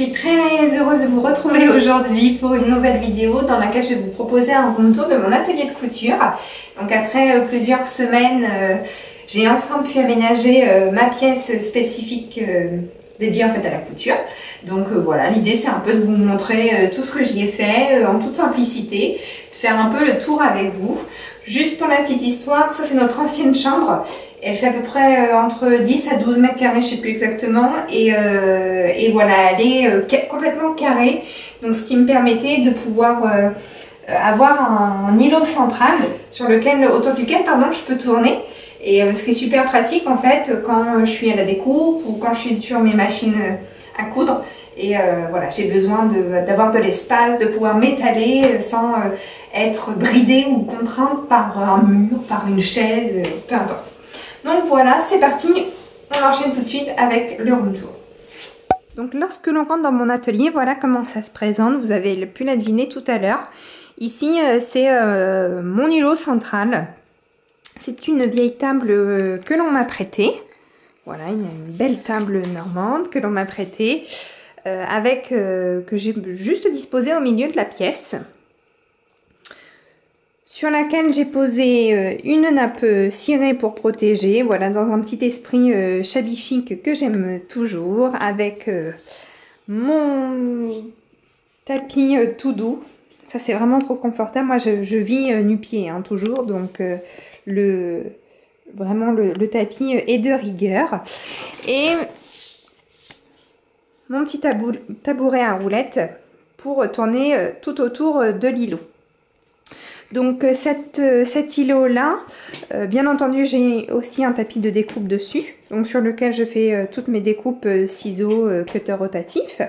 suis très heureuse de vous retrouver aujourd'hui pour une nouvelle vidéo dans laquelle je vais vous proposer un room tour de mon atelier de couture. Donc après plusieurs semaines, j'ai enfin pu aménager ma pièce spécifique dédiée en fait à la couture. Donc voilà, l'idée c'est un peu de vous montrer tout ce que j'y ai fait en toute simplicité, de faire un peu le tour avec vous. Juste pour la petite histoire, ça c'est notre ancienne chambre. Elle fait à peu près entre 10 à 12 mètres carrés, je ne sais plus exactement. Et voilà, elle est complètement carrée. Donc ce qui me permettait de pouvoir avoir un îlot central autour duquel je peux tourner. Et ce qui est super pratique en fait quand je suis à la découpe ou quand je suis sur mes machines à coudre. Et voilà, j'ai besoin d'avoir de l'espace, de pouvoir m'étaler sans être bridée ou contrainte par un mur, par une chaise, peu importe. Donc voilà, c'est parti, on enchaîne tout de suite avec le room tour. Donc lorsque l'on rentre dans mon atelier, voilà comment ça se présente, vous avez pu la deviner tout à l'heure. Ici, c'est mon îlot central. C'est une vieille table que l'on m'a prêtée. Voilà, une belle table normande que l'on m'a prêtée, que j'ai juste disposée au milieu de la pièce, sur laquelle j'ai posé une nappe cirée pour protéger, voilà, dans un petit esprit shabby chic que j'aime toujours, avec mon tapis tout doux. Ça c'est vraiment trop confortable, moi je vis nu-pied hein, toujours, donc vraiment le tapis est de rigueur. Et mon petit tabouret à roulettes pour tourner tout autour de l'îlot. Donc cet îlot là, bien entendu j'ai aussi un tapis de découpe dessus, donc sur lequel je fais toutes mes découpes ciseaux, cutter rotatif.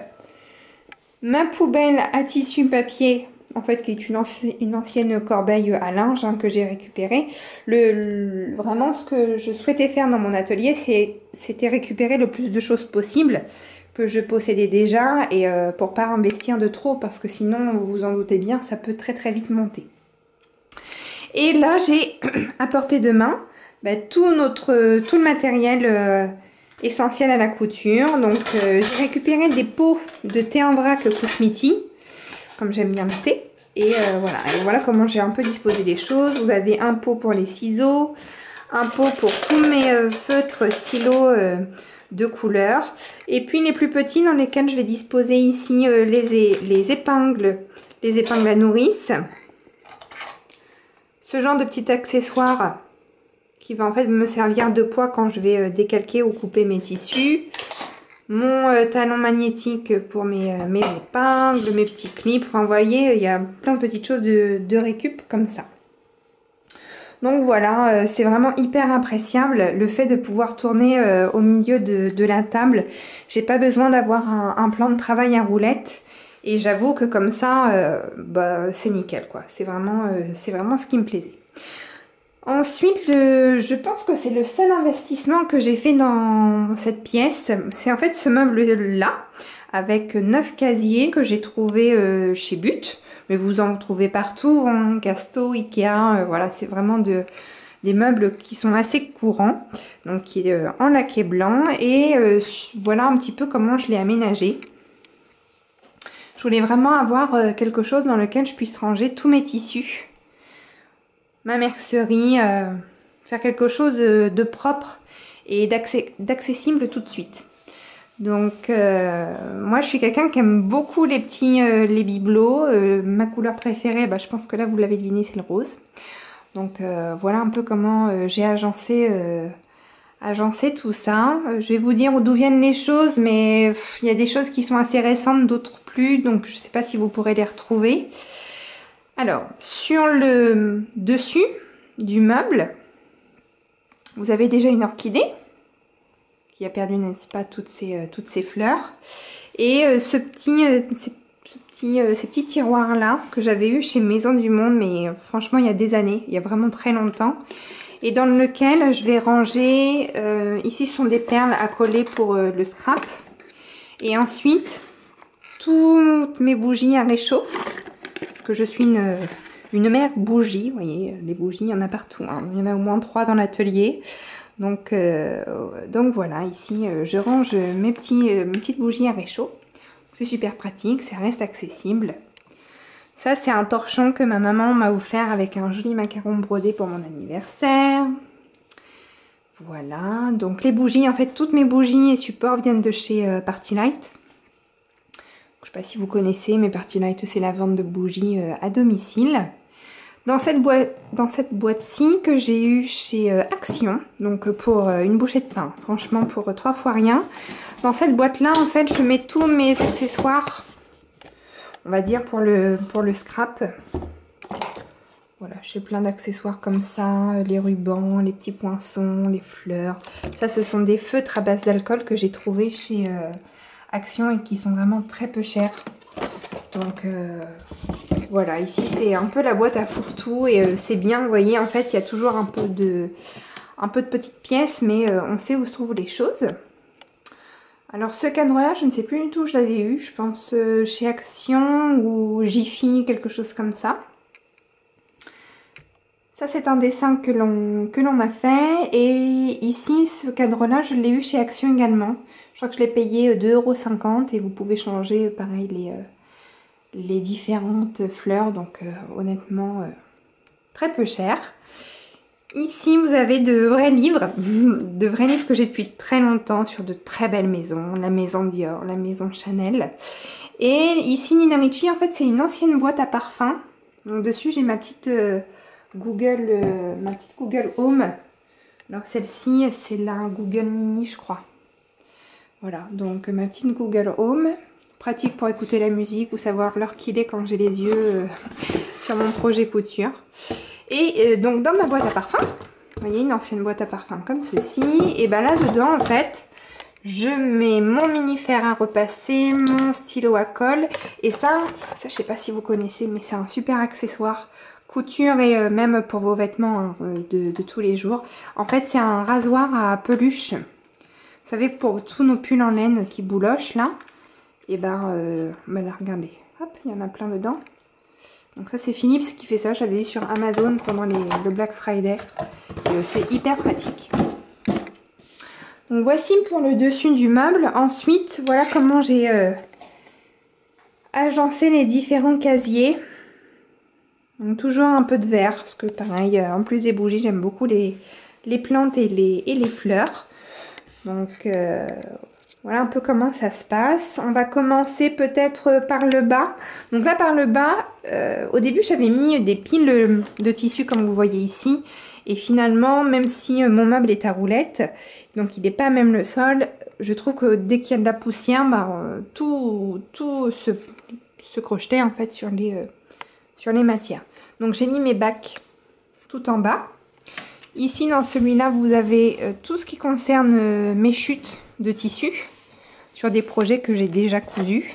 Ma poubelle à tissu papier, en fait qui est une ancienne corbeille à linge hein, que j'ai récupérée. Vraiment ce que je souhaitais faire dans mon atelier, c'était récupérer le plus de choses possible que je possédais déjà, et pour pas investir de trop, parce que sinon vous vous en doutez bien, ça peut très vite monter. Et là, j'ai à portée de main tout le matériel essentiel à la couture. Donc, j'ai récupéré des pots de thé en vrac Kousmiti, comme j'aime bien le thé. Et voilà comment j'ai un peu disposé les choses. Vous avez un pot pour les ciseaux, un pot pour tous mes feutres stylos de couleur. Et puis les plus petits dans lesquels je vais disposer ici les épingles à nourrice. Ce genre de petit accessoire qui va en fait me servir de poids quand je vais décalquer ou couper mes tissus. Mon talon magnétique pour mes épingles, mes petits clips. Enfin, vous voyez, il y a plein de petites choses de récup comme ça. Donc voilà, c'est vraiment hyper appréciable le fait de pouvoir tourner au milieu de la table. J'ai pas besoin d'avoir un plan de travail à roulettes. Et j'avoue que comme ça, c'est nickel quoi. C'est vraiment ce qui me plaisait. Ensuite, je pense que c'est le seul investissement que j'ai fait dans cette pièce. C'est en fait ce meuble-là, avec 9 casiers que j'ai trouvé chez But. Mais vous en trouvez partout, hein, Casto, Ikea, voilà, c'est vraiment des meubles qui sont assez courants. Donc qui est en laqué blanc. Et voilà un petit peu comment je l'ai aménagé. Je voulais vraiment avoir quelque chose dans lequel je puisse ranger tous mes tissus, ma mercerie, faire quelque chose de propre et d'accessible tout de suite. Donc moi je suis quelqu'un qui aime beaucoup les bibelots. Ma couleur préférée, je pense que là vous l'avez deviné, c'est le rose. Donc voilà un peu comment j'ai agencé tout ça. Je vais vous dire d'où viennent les choses, mais il y a des choses qui sont assez récentes, d'autres plus, donc je ne sais pas si vous pourrez les retrouver. Alors, sur le dessus du meuble, vous avez déjà une orchidée qui a perdu, n'est-ce pas, toutes ses fleurs. Et ces petits tiroirs-là que j'avais eu chez Maison du Monde, mais franchement il y a des années, il y a vraiment très longtemps. Et dans lequel je vais ranger, ici ce sont des perles à coller pour le scrap. Et ensuite, toutes mes bougies à réchaud. Parce que je suis une mère bougie, vous voyez, les bougies, il y en a partout. Hein. Il y en a au moins 3 dans l'atelier. Donc voilà, ici je range mes petites bougies à réchaud. C'est super pratique, ça reste accessible. Ça, c'est un torchon que ma maman m'a offert avec un joli macaron brodé pour mon anniversaire. Voilà, donc les bougies, en fait, toutes mes bougies et supports viennent de chez Party Light. Je ne sais pas si vous connaissez, mais Party Light, c'est la vente de bougies à domicile. Dans cette boîte-ci que j'ai eue chez Action, donc pour une bouchée de pain, franchement pour 3 fois rien. Dans cette boîte-là, en fait, je mets tous mes accessoires, on va dire pour le scrap. Voilà, j'ai plein d'accessoires comme ça, les rubans, les petits poinçons, les fleurs. Ça, ce sont des feutres à base d'alcool que j'ai trouvé chez Action et qui sont vraiment très peu chers. Donc voilà, ici c'est un peu la boîte à fourre-tout et c'est bien, vous voyez, en fait, il y a toujours un peu de petites pièces, mais on sait où se trouvent les choses. Alors ce cadre-là, je ne sais plus du tout où je l'avais eu, je pense chez Action ou Jiffy, quelque chose comme ça. Ça, c'est un dessin que l'on m'a fait. Et ici, ce cadre-là, je l'ai eu chez Action également. Je crois que je l'ai payé 2,50 € et vous pouvez changer, pareil, les différentes fleurs. Donc, honnêtement, très peu cher. Ici, vous avez de vrais livres. De vrais livres que j'ai depuis très longtemps sur de très belles maisons. La maison Dior, la maison Chanel. Et ici, Nina Ricci, en fait, c'est une ancienne boîte à parfum. Donc, dessus, j'ai ma petite... ma petite Google Home. Alors celle-ci, c'est la Google Mini, je crois. Voilà, donc ma petite Google Home. Pratique pour écouter la musique ou savoir l'heure qu'il est quand j'ai les yeux sur mon projet couture. Et donc dans ma boîte à parfum, vous voyez, une ancienne boîte à parfum comme ceci. Et ben là dedans, en fait, je mets mon mini fer à repasser, mon stylo à colle. Et ça, je sais pas si vous connaissez, mais c'est un super accessoire couture et même pour vos vêtements hein, de tous les jours. En fait, c'est un rasoir à peluche. Vous savez, pour tous nos pulls en laine qui boulochent là. Et ben là, regardez. Hop, il y en a plein dedans. Donc ça, c'est Philips qui fait ça. J'avais eu sur Amazon pendant le Black Friday. C'est hyper pratique. Donc voici pour le dessus du meuble. Ensuite, voilà comment j'ai agencé les différents casiers. Donc toujours un peu de vert, parce que pareil, en plus des bougies, j'aime beaucoup les plantes et les fleurs. Donc voilà un peu comment ça se passe. On va commencer peut-être par le bas. Donc là par le bas, au début j'avais mis des piles de tissu comme vous voyez ici. Et finalement, même si mon meuble est à roulettes, donc il n'est pas même le sol, je trouve que dès qu'il y a de la poussière, bah, tout se crochetait en fait sur les matières. Donc j'ai mis mes bacs tout en bas. Ici dans celui-là vous avez tout ce qui concerne mes chutes de tissu sur des projets que j'ai déjà cousus.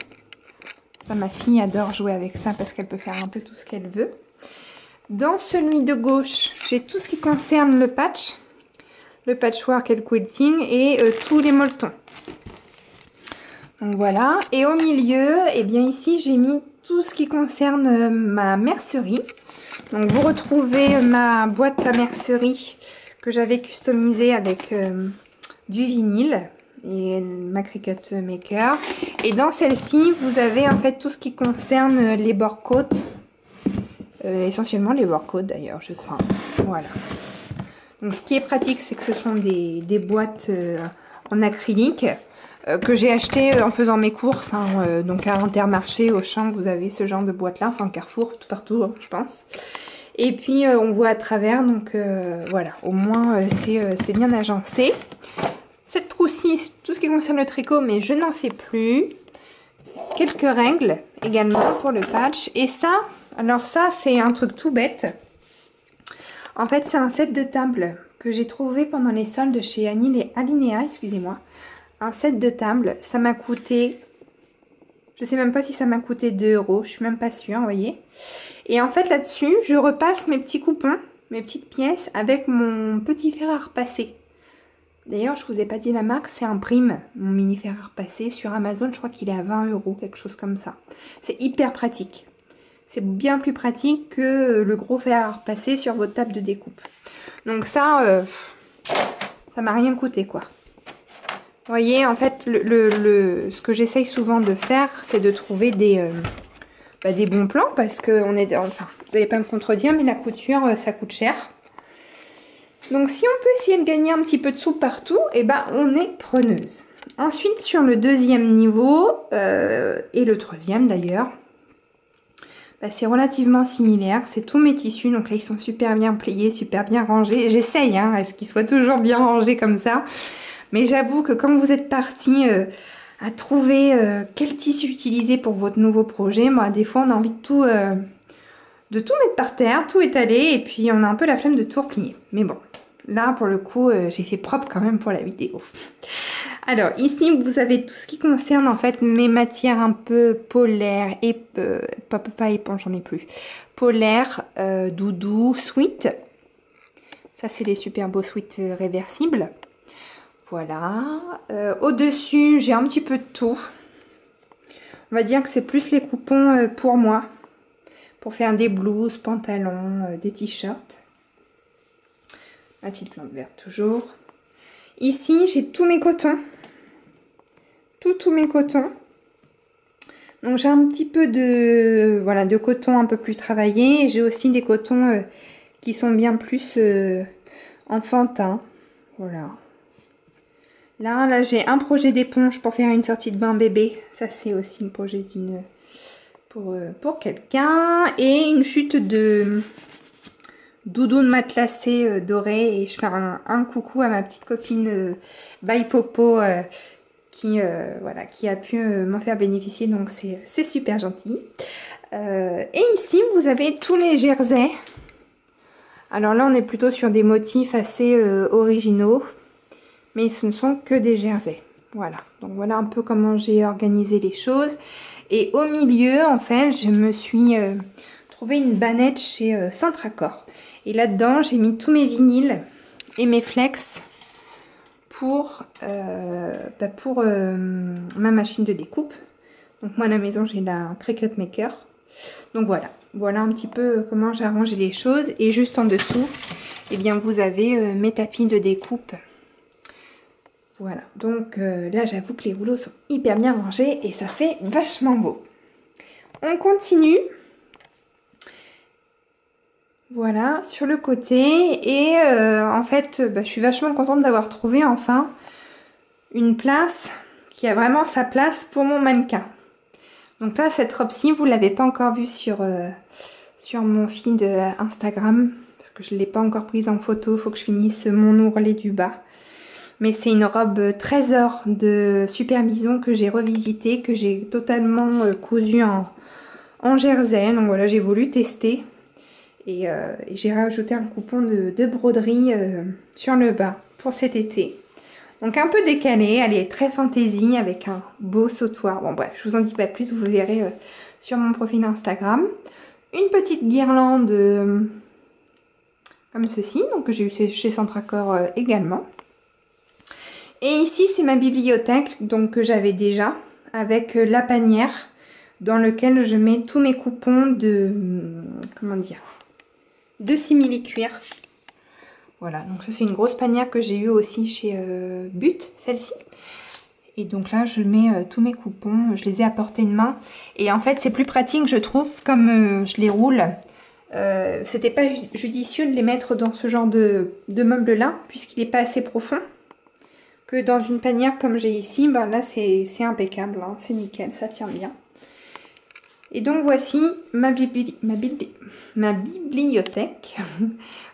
Ça, ma fille adore jouer avec ça parce qu'elle peut faire un peu tout ce qu'elle veut. Dans celui de gauche, j'ai tout ce qui concerne le patchwork et le quilting et tous les molletons. Donc voilà. Et au milieu, et bien ici j'ai mis tout ce qui concerne ma mercerie. Donc vous retrouvez ma boîte à mercerie que j'avais customisée avec du vinyle et ma Cricut Maker. Et dans celle-ci, vous avez en fait tout ce qui concerne les bord coats. Essentiellement les bord coats d'ailleurs, je crois. Voilà. Donc ce qui est pratique, c'est que ce sont des boîtes en acrylique. Que j'ai acheté en faisant mes courses, hein, donc à Intermarché, Auchan, vous avez ce genre de boîte-là, enfin Carrefour, tout partout, hein, je pense. Et puis on voit à travers, donc voilà, au moins c'est bien agencé. Cette trousse-ci, tout ce qui concerne le tricot, mais je n'en fais plus. Quelques règles également pour le patch. Et ça, alors ça c'est un truc tout bête. En fait c'est un set de table que j'ai trouvé pendant les soldes chez Alinea, excusez-moi. Un set de table, ça m'a coûté, je sais même pas si ça m'a coûté 2 €, je suis même pas sûre, vous voyez. Et en fait là-dessus, je repasse mes petits coupons, mes petites pièces avec mon petit fer à repasser. D'ailleurs, je vous ai pas dit la marque, c'est un Prime, mon mini fer à repasser. Sur Amazon, je crois qu'il est à 20 €, quelque chose comme ça. C'est hyper pratique. C'est bien plus pratique que le gros fer à repasser sur votre table de découpe. Donc ça, ça m'a rien coûté quoi. voyez, en fait, ce que j'essaye souvent de faire, c'est de trouver des bons plans parce que enfin, vous n'allez pas me contredire, mais la couture, ça coûte cher. Donc, si on peut essayer de gagner un petit peu de sous partout, et ben, on est preneuse. Ensuite, sur le deuxième niveau, et le troisième d'ailleurs, c'est relativement similaire. C'est tous mes tissus, donc là, ils sont super bien pliés, super bien rangés. J'essaye, à ce qu'ils soient toujours bien rangés comme ça. Mais j'avoue que quand vous êtes parti à trouver quel tissu utiliser pour votre nouveau projet, des fois on a envie de tout mettre par terre, tout étaler, et puis on a un peu la flemme de tout replier. Mais bon, là pour le coup, j'ai fait propre quand même pour la vidéo. Alors ici, vous avez tout ce qui concerne en fait mes matières un peu polaires, et pas éponge, j'en ai plus. Polaire, doudou, sweat. Ça c'est les super beaux sweats réversibles. Voilà. Au-dessus, j'ai un petit peu de tout. On va dire que c'est plus les coupons pour moi. Pour faire des blouses, pantalons, des t-shirts. Ma petite plante verte toujours. Ici, j'ai tous mes cotons. Tous mes cotons. Donc j'ai un petit peu de coton un peu plus travaillé. J'ai aussi des cotons qui sont bien plus enfantins. Voilà. Là j'ai un projet d'éponge pour faire une sortie de bain bébé. Ça, c'est aussi le projet pour quelqu'un. Et une chute de doudoune matelassée dorée. Et je fais un coucou à ma petite copine Bye Popo qui a pu m'en faire bénéficier. Donc, c'est super gentil. Et ici, vous avez tous les jerseys. Alors là, on est plutôt sur des motifs assez originaux. Mais ce ne sont que des jerseys. Voilà. Donc voilà un peu comment j'ai organisé les choses. Et au milieu, en fait, je me suis trouvé une bannette chez Centracor. Et là-dedans, j'ai mis tous mes vinyles et mes flex pour ma machine de découpe. Donc moi, à la maison, j'ai la Cricut Maker. Donc voilà. Voilà un petit peu comment j'ai arrangé les choses. Et juste en dessous, eh bien, vous avez mes tapis de découpe. Voilà, donc là j'avoue que les rouleaux sont hyper bien rangés et ça fait vachement beau. On continue. Voilà, sur le côté. Et en fait, je suis vachement contente d'avoir trouvé enfin une place qui a vraiment sa place pour mon mannequin. Donc là, cette robe-ci, vous ne l'avez pas encore vue sur mon feed Instagram. Parce que je ne l'ai pas encore prise en photo, il faut que je finisse mon ourlet du bas. Mais c'est une robe trésor de Super Bison que j'ai revisitée, que j'ai totalement cousue en jersey. Donc voilà, j'ai voulu tester. Et j'ai rajouté un coupon de broderie sur le bas pour cet été. Donc un peu décalé, elle est très fantaisie avec un beau sautoir. Bon bref, je vous en dis pas plus, vous verrez sur mon profil Instagram. Une petite guirlande comme ceci, donc que j'ai eu chez Centracor également. Et ici, c'est ma bibliothèque, donc que j'avais déjà, avec la panière dans laquelle je mets tous mes coupons de simili-cuir. Voilà, donc ça c'est une grosse panière que j'ai eue aussi chez But, celle-ci. Et donc là, je mets tous mes coupons, je les ai à portée de main. Et en fait, c'est plus pratique, je trouve, comme je les roule. C'était pas judicieux de les mettre dans ce genre de meuble-là, puisqu'il n'est pas assez profond. Que dans une panière comme j'ai ici, là c'est impeccable, hein, c'est nickel, ça tient bien. Et donc voici ma bibliothèque.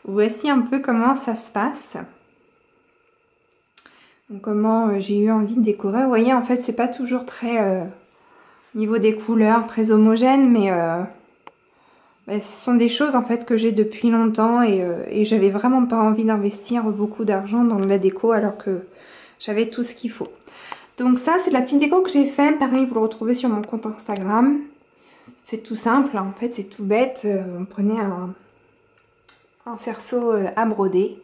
Voici un peu comment ça se passe. Donc, comment j'ai eu envie de décorer. Vous voyez, en fait, c'est pas toujours très, au niveau des couleurs, très homogène, mais ce sont des choses en fait que j'ai depuis longtemps et j'avais vraiment pas envie d'investir beaucoup d'argent dans de la déco alors que j'avais tout ce qu'il faut. Donc ça, c'est la petite déco que j'ai fait. Pareil, vous le retrouvez sur mon compte Instagram. C'est tout simple, hein. En fait, c'est tout bête. On prenait un cerceau à broder.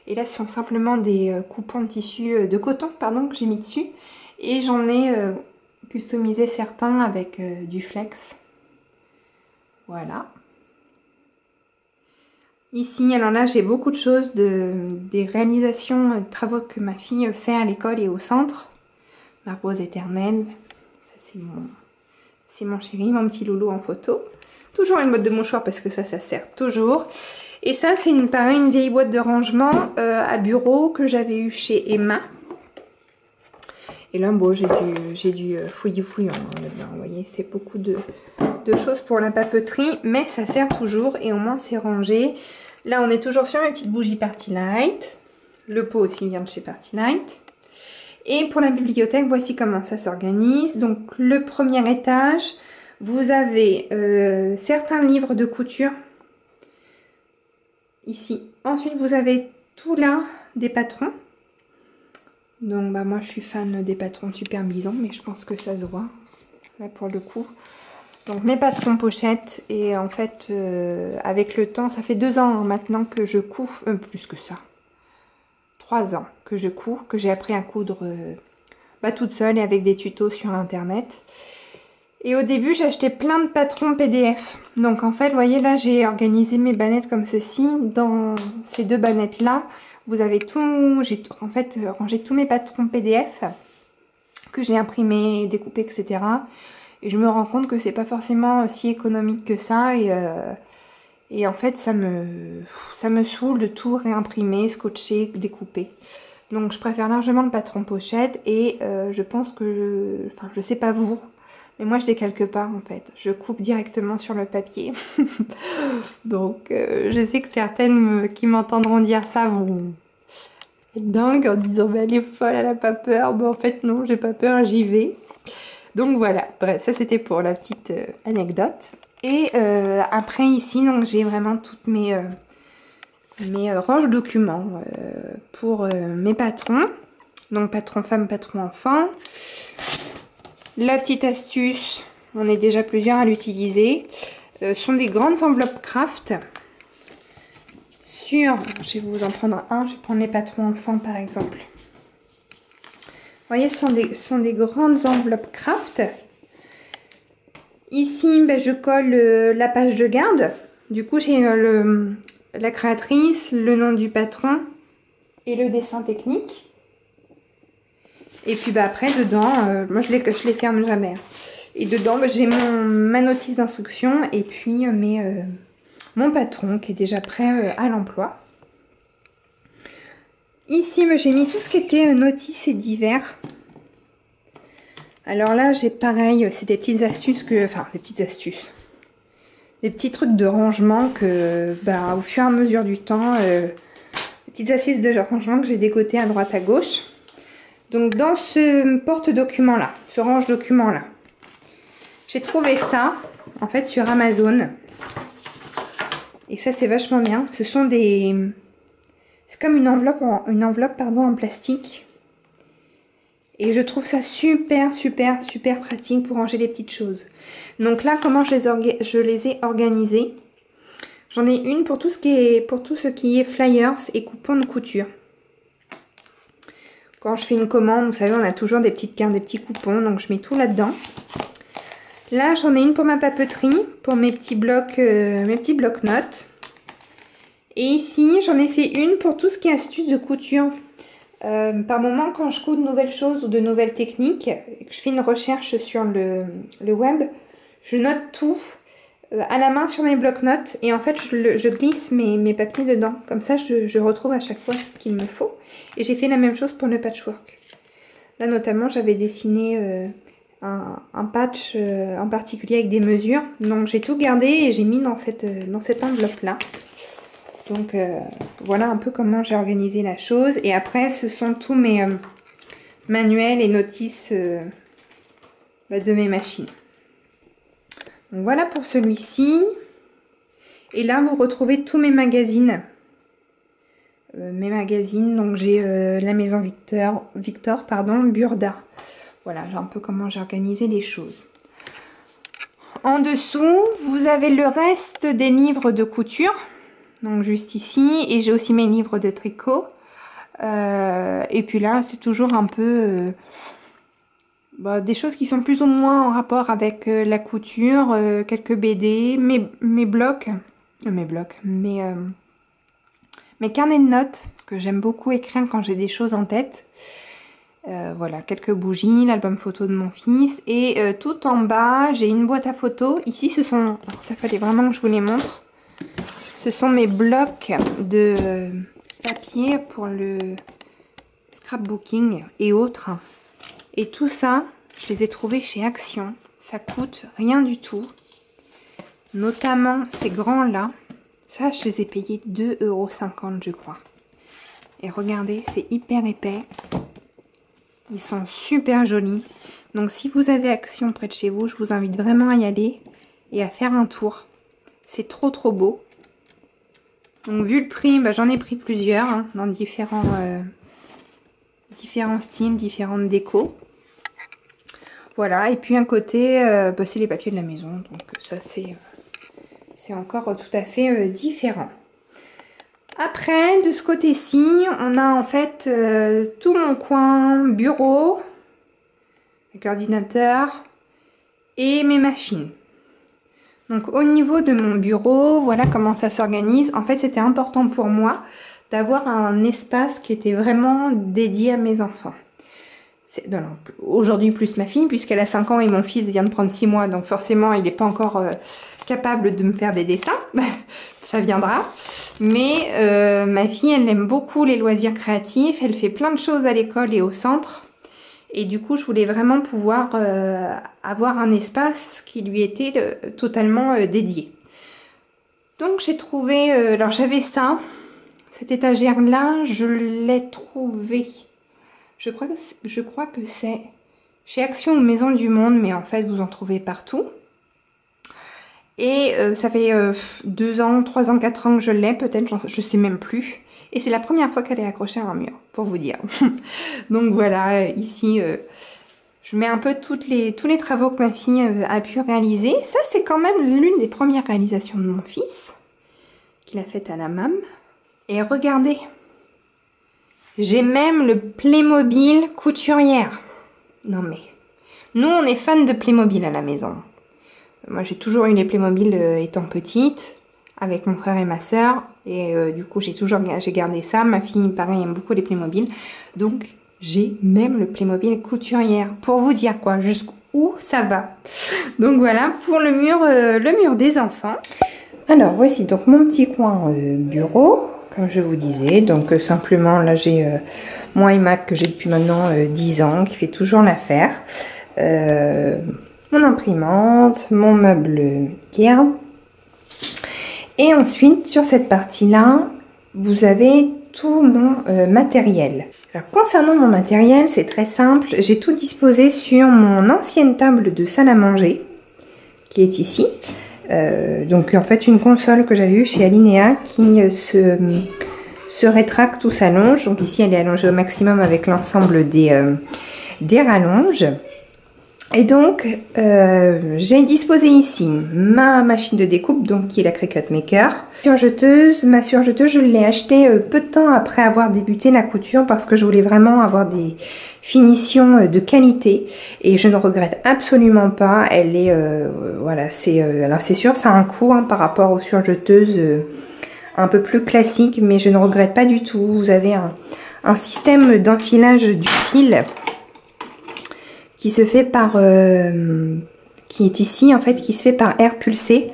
Et là, ce sont simplement des coupons de tissu, de coton, pardon, que j'ai mis dessus. Et j'en ai customisé certains avec du flex. Voilà. Ici, alors là, j'ai beaucoup de choses, des réalisations, de travaux que ma fille fait à l'école et au centre. ma rose éternelle. Ça, c'est mon chéri, mon petit loulou en photo. Toujours une boîte de mouchoirs parce que ça sert toujours. Et ça, c'est pareil, une vieille boîte de rangement à bureau que j'avais eu chez Emma. Et là, bon, j'ai dû fouiller là-dedans. Vous voyez, c'est beaucoup de choses pour la papeterie, mais ça sert toujours et au moins c'est rangé. Là, on est toujours sur mes petites bougies Party Light. Le pot aussi vient de chez Party Light. Et pour la bibliothèque, voici comment ça s'organise. Donc, le premier étage, vous avez certains livres de couture. Ici. Ensuite, vous avez tout là des patrons. Donc, bah, moi, je suis fan des patrons Super Bison, mais je pense que ça se voit, là, pour le coup. Donc, mes patrons pochettes. Et en fait, avec le temps, ça fait 2 ans maintenant que je couds, plus que ça. 3 ans que je couds, que j'ai appris à coudre toute seule et avec des tutos sur Internet. Et au début, j'achetais plein de patrons PDF. Donc, en fait, vous voyez, là, j'ai organisé mes bannettes comme ceci. Dans ces 2 bannettes-là, vous avez tout, j'ai en fait rangé tous mes patrons PDF que j'ai imprimés, découpés, etc. Et je me rends compte que c'est pas forcément si économique que ça. Et en fait, ça me saoule de tout réimprimer, scotcher, découper. Donc, je préfère largement le patron pochette. Et je pense que, enfin, je sais pas vous, mais moi, je décalque pas, en fait. Je coupe directement sur le papier. Donc, je sais que certaines qui m'entendront dire ça vont être dingues en disant « mais elle est folle, elle a pas peur ». Bon, en fait, non, j'ai pas peur, j'y vais. Donc, voilà. Bref, ça, c'était pour la petite anecdote. Et après, ici, donc j'ai vraiment toutes mes ranges documents pour mes patrons. Donc, patron femme, patron enfant. La petite astuce, on est déjà plusieurs à l'utiliser, sont des grandes enveloppes craft. Je vais vous en prendre un, je vais prendre les patrons enfants par exemple. Vous voyez, ce sont des grandes enveloppes craft. Ici, je colle la page de garde. Du coup, j'ai la créatrice, le nom du patron et le dessin technique. Et puis après, dedans, moi je les ferme jamais. Et dedans, j'ai ma notice d'instruction et puis mon patron qui est déjà prêt à l'emploi. Ici, j'ai mis tout ce qui était notices et divers. Alors là, j'ai pareil, c'est des petites astuces des petits trucs de rangement que, au fur et à mesure du temps, des petites astuces de rangement que j'ai décotées à droite à gauche. Donc dans ce porte-document là, ce range-document là, j'ai trouvé ça en fait sur Amazon. Et ça c'est vachement bien. Ce sont c'est comme une enveloppe en plastique. Et je trouve ça super pratique pour ranger les petites choses. Donc là, comment je les ai organisées. J'en ai une pour tout ce qui est flyers et coupons de couture. Quand je fais une commande, vous savez, on a toujours des petites cartes, des petits coupons, donc je mets tout là-dedans. Là, j'en ai une pour ma papeterie, pour mes petits blocs-notes. Et ici, j'en ai fait une pour tout ce qui est astuces de couture. Par moment, quand je couds de nouvelles choses ou de nouvelles techniques, et que je fais une recherche sur le web, je note tout à la main sur mes blocs-notes et en fait je glisse mes papiers dedans. Comme ça je retrouve à chaque fois ce qu'il me faut. Et j'ai fait la même chose pour le patchwork. Là notamment j'avais dessiné un patch en particulier avec des mesures. Donc j'ai tout gardé et j'ai mis dans cette enveloppe là. Donc voilà un peu comment j'ai organisé la chose. Et après ce sont tous mes manuels et notices de mes machines. Donc voilà pour celui-ci. Et là, vous retrouvez tous mes magazines. Donc j'ai la maison Victor, Burda. Voilà, un peu comment j'ai organisé les choses. En dessous, vous avez le reste des livres de couture. Donc juste ici. Et j'ai aussi mes livres de tricot. Et puis là, c'est toujours un peu... des choses qui sont plus ou moins en rapport avec la couture, quelques BD, mes carnets de notes, parce que j'aime beaucoup écrire quand j'ai des choses en tête. Voilà, quelques bougies, l'album photo de mon fils. Et tout en bas, j'ai une boîte à photos. Ici, ce sont... Alors, ça fallait vraiment que je vous les montre. Ce sont mes blocs de papier pour le scrapbooking et autres. Et tout ça, je les ai trouvés chez Action. Ça coûte rien du tout. Notamment ces grands-là. Ça, je les ai payés 2,50 € je crois. Et regardez, c'est hyper épais. Ils sont super jolis. Donc si vous avez Action près de chez vous, je vous invite vraiment à y aller et à faire un tour. C'est trop trop beau. Donc vu le prix, bah, j'en ai pris plusieurs hein, dans différents styles, différentes décos. Voilà, et puis un côté, bah, c'est les papiers de la maison. Donc ça c'est encore tout à fait différent. Après, de ce côté-ci, on a en fait tout mon coin bureau, avec l'ordinateur et mes machines. Donc au niveau de mon bureau, voilà comment ça s'organise. En fait, c'était important pour moi d'avoir un espace qui était vraiment dédié à mes enfants. Aujourd'hui plus ma fille, puisqu'elle a 5 ans et mon fils vient de prendre 6 mois, donc forcément il n'est pas encore capable de me faire des dessins. Ça viendra. Mais ma fille, elle aime beaucoup les loisirs créatifs, elle fait plein de choses à l'école et au centre. Et du coup, je voulais vraiment pouvoir avoir un espace qui lui était totalement dédié. Donc j'ai trouvé, alors j'avais ça, cette étagère-là, je l'ai trouvée. Je crois que c'est chez Action ou Maison du Monde, mais en fait vous en trouvez partout. Et ça fait 2 ans, 3 ans, 4 ans que je l'ai, peut-être, je sais même plus. Et c'est la première fois qu'elle est accrochée à un mur, pour vous dire. Donc voilà, ici, je mets un peu tous les travaux que ma fille a pu réaliser. Ça, c'est quand même l'une des premières réalisations de mon fils, qu'il a faite à la MAM. Et regardez, j'ai même le Playmobil couturière. Non mais, nous on est fans de Playmobil à la maison. Moi j'ai toujours eu les Playmobil étant petite, avec mon frère et ma soeur. Et du coup j'ai gardé ça. Ma fille pareil aime beaucoup les Playmobil. Donc j'ai même le Playmobil couturière. Pour vous dire quoi, jusqu'où ça va. Donc voilà pour le mur des enfants. Alors voici donc mon petit coin bureau. Comme je vous disais, donc simplement là j'ai mon iMac que j'ai depuis maintenant 10 ans, qui fait toujours l'affaire. Mon imprimante, mon meuble Ikea. Et ensuite sur cette partie-là, vous avez tout mon matériel. Alors concernant mon matériel, c'est très simple. J'ai tout disposé sur mon ancienne table de salle à manger, qui est ici. Donc en fait une console que j'avais eue chez Alinea qui se rétracte ou s'allonge. Donc ici elle est allongée au maximum avec l'ensemble des rallonges. Et donc j'ai disposé ici ma machine de découpe, donc qui est la Cricut Maker. Ma surjeteuse, je l'ai achetée peu de temps après avoir débuté la couture parce que je voulais vraiment avoir des finitions de qualité et je ne regrette absolument pas. Elle est voilà, alors c'est sûr ça a un coût hein, par rapport aux surjeteuses un peu plus classiques, mais je ne regrette pas du tout. Vous avez un système d'enfilage du fil qui se fait par qui est ici en fait, qui se fait par air pulsé.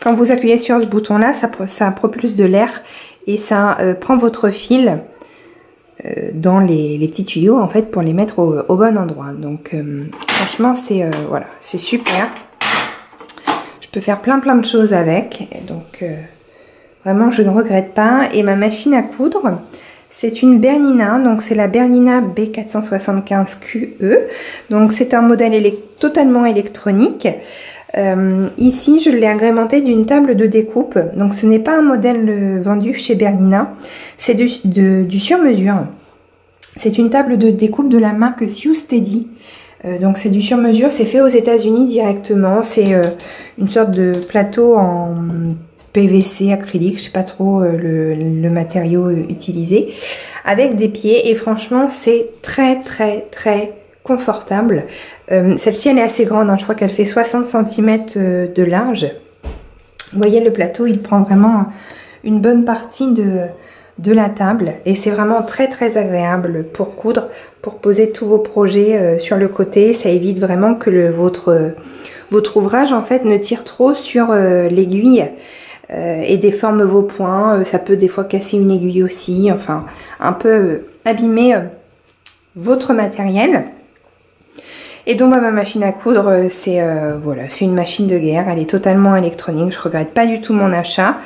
Quand vous appuyez sur ce bouton là, ça propulse de l'air et ça prend votre fil dans les petits tuyaux en fait pour les mettre au bon endroit. Donc franchement c'est voilà, c'est super. Je peux faire plein de choses avec. Et donc vraiment je ne regrette pas. Et ma machine à coudre, c'est une Bernina, donc c'est la Bernina B475QE. Donc c'est un modèle totalement électronique. Ici je l'ai agrémenté d'une table de découpe. Donc ce n'est pas un modèle vendu chez Bernina, c'est du sur-mesure. C'est une table de découpe de la marque Sioux Steady. Donc c'est du sur-mesure, c'est fait aux États-Unis directement. C'est une sorte de plateau en PVC, acrylique, je sais pas trop le matériau utilisé, avec des pieds et franchement c'est très confortable. Celle-ci elle est assez grande, hein, je crois qu'elle fait 60 cm de large. Vous voyez le plateau, il prend vraiment une bonne partie de la table et c'est vraiment très agréable pour coudre, pour poser tous vos projets sur le côté. Ça évite vraiment que votre ouvrage en fait ne tire trop sur l'aiguille et déforme vos points. Ça peut des fois casser une aiguille aussi, enfin un peu abîmer votre matériel. Et donc ma machine à coudre, c'est voilà, c'est une machine de guerre, elle est totalement électronique, je regrette pas du tout mon achat.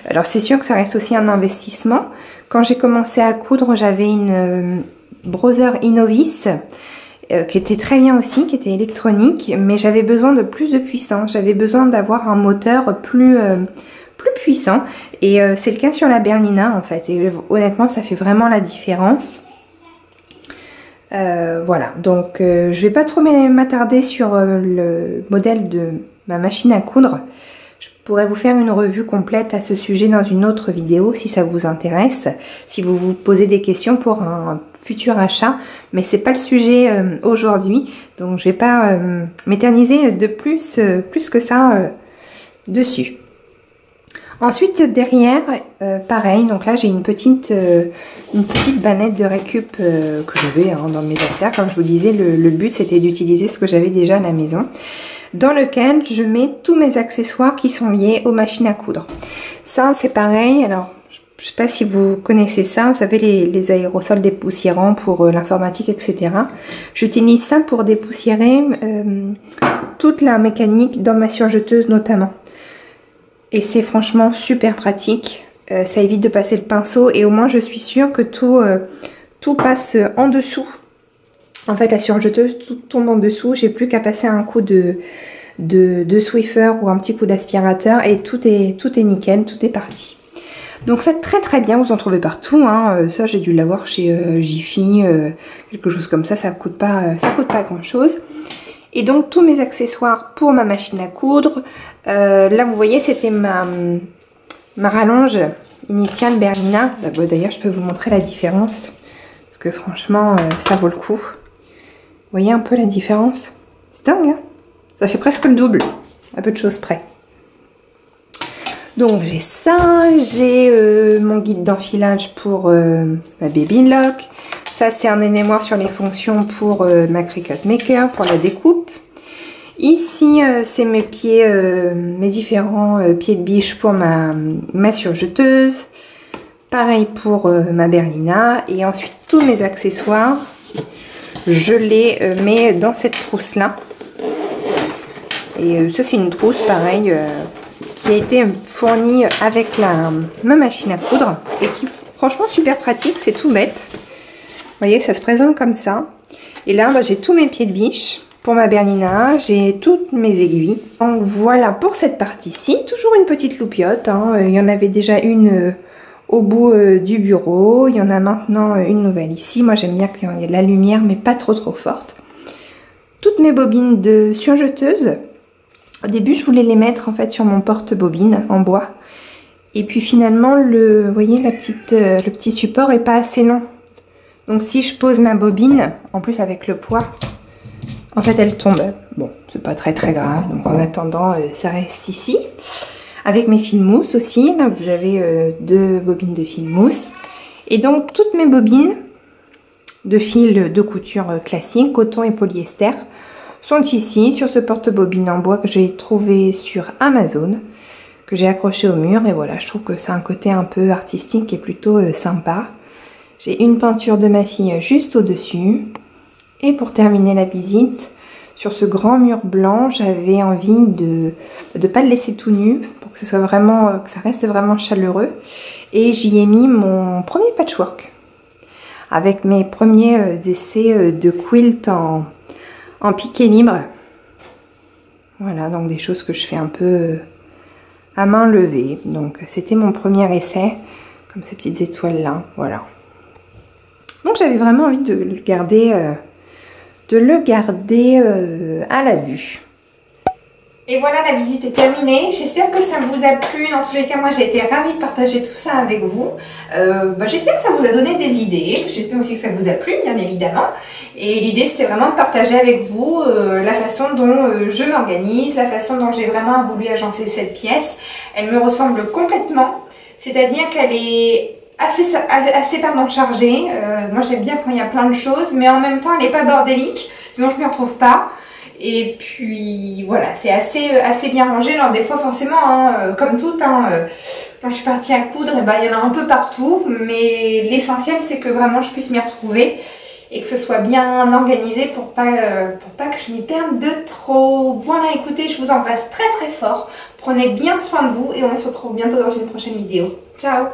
Alors c'est sûr que ça reste aussi un investissement. Quand j'ai commencé à coudre, j'avais une Brother Innovis qui était très bien aussi, qui était électronique, mais j'avais besoin de plus de puissance, j'avais besoin d'avoir un moteur plus puissant et c'est le cas sur la Bernina en fait, et honnêtement ça fait vraiment la différence. Voilà, donc je vais pas trop m'attarder sur le modèle de ma machine à coudre. Je pourrais vous faire une revue complète à ce sujet dans une autre vidéo si ça vous intéresse, si vous vous posez des questions pour un futur achat, mais c'est pas le sujet aujourd'hui, donc je vais pas m'éterniser de plus que ça dessus. Ensuite derrière, pareil, donc là j'ai une petite bannette de récup que j'avais dans mes affaires. Comme je vous disais, le but c'était d'utiliser ce que j'avais déjà à la maison, dans lequel je mets tous mes accessoires qui sont liés aux machines à coudre. Ça c'est pareil, alors je sais pas si vous connaissez ça, vous savez les aérosols dépoussiérants pour l'informatique, etc. J'utilise ça pour dépoussiérer toute la mécanique dans ma surjeteuse notamment. Et c'est franchement super pratique, ça évite de passer le pinceau et au moins je suis sûre que tout passe en dessous. En fait la surjeteuse, tout tombe en dessous, j'ai plus qu'à passer un coup de Swiffer ou un petit coup d'aspirateur et tout est nickel, tout est parti. Donc ça très bien, vous en trouvez partout, hein. Ça j'ai dû l'avoir chez Jiffy, quelque chose comme ça coûte pas grand chose. Et donc tous mes accessoires pour ma machine à coudre, là vous voyez c'était ma rallonge initiale Bernina. D'ailleurs je peux vous montrer la différence, parce que franchement ça vaut le coup. Vous voyez un peu la différence? C'est dingue, hein? Ça fait presque le double, à peu de choses près. Donc j'ai ça, j'ai mon guide d'enfilage pour ma Baby Lock. Ça c'est un aide-mémoire sur les fonctions pour ma Cricut Maker, pour la découpe. Ici c'est mes pieds, mes différents pieds de biche pour ma surjeteuse. Pareil pour ma Bernina. Et ensuite tous mes accessoires, je les mets dans cette trousse là. Et ça c'est une trousse pareil qui a été fournie avec ma machine à coudre. Et qui franchement super pratique, c'est tout bête. Vous voyez, ça se présente comme ça. Et là, j'ai tous mes pieds de biche pour ma Bernina. J'ai toutes mes aiguilles. Donc voilà pour cette partie-ci. Toujours une petite loupiote, hein. Il y en avait déjà une au bout du bureau. Il y en a maintenant une nouvelle ici. Moi, j'aime bien qu'il y ait de la lumière, mais pas trop forte. Toutes mes bobines de surjeteuse. Au début, je voulais les mettre en fait sur mon porte-bobine en bois. Et puis finalement, vous voyez, le petit support est pas assez long. Donc si je pose ma bobine, en plus avec le poids, en fait elle tombe. Bon, c'est pas très grave, donc en attendant ça reste ici. Avec mes fils mousse aussi, là vous avez 2 bobines de fil mousse. Et donc toutes mes bobines de fil de couture classique, coton et polyester, sont ici sur ce porte-bobine en bois que j'ai trouvé sur Amazon, que j'ai accroché au mur. Et voilà, je trouve que c'est un côté un peu artistique et plutôt sympa. J'ai une peinture de ma fille juste au-dessus. Et pour terminer la visite, sur ce grand mur blanc, j'avais envie de ne pas le laisser tout nu pour que ce soit vraiment, que ça reste vraiment chaleureux. Et j'y ai mis mon premier patchwork avec mes premiers essais de quilt en piqué libre. Voilà, donc des choses que je fais un peu à main levée. Donc c'était mon premier essai, comme ces petites étoiles là, voilà. Donc j'avais vraiment envie de le garder, à la vue. Et voilà, la visite est terminée. J'espère que ça vous a plu. Dans tous les cas, moi j'ai été ravie de partager tout ça avec vous. J'espère que ça vous a donné des idées. J'espère aussi que ça vous a plu, bien évidemment. Et l'idée c'était vraiment de partager avec vous la façon dont je m'organise, la façon dont j'ai vraiment voulu agencer cette pièce. Elle me ressemble complètement. C'est-à-dire qu'elle est assez chargée. Moi j'aime bien quand il y a plein de choses, mais en même temps elle n'est pas bordélique, sinon je ne m'y retrouve pas. Et puis voilà, c'est assez bien rangé. Alors des fois forcément, hein, comme tout, hein, quand je suis partie à coudre, eh ben, il y en a un peu partout. Mais l'essentiel c'est que vraiment je puisse m'y retrouver et que ce soit bien organisé pour pas que je m'y perde de trop. Voilà, écoutez, je vous embrasse très très fort. Prenez bien soin de vous et on se retrouve bientôt dans une prochaine vidéo. Ciao!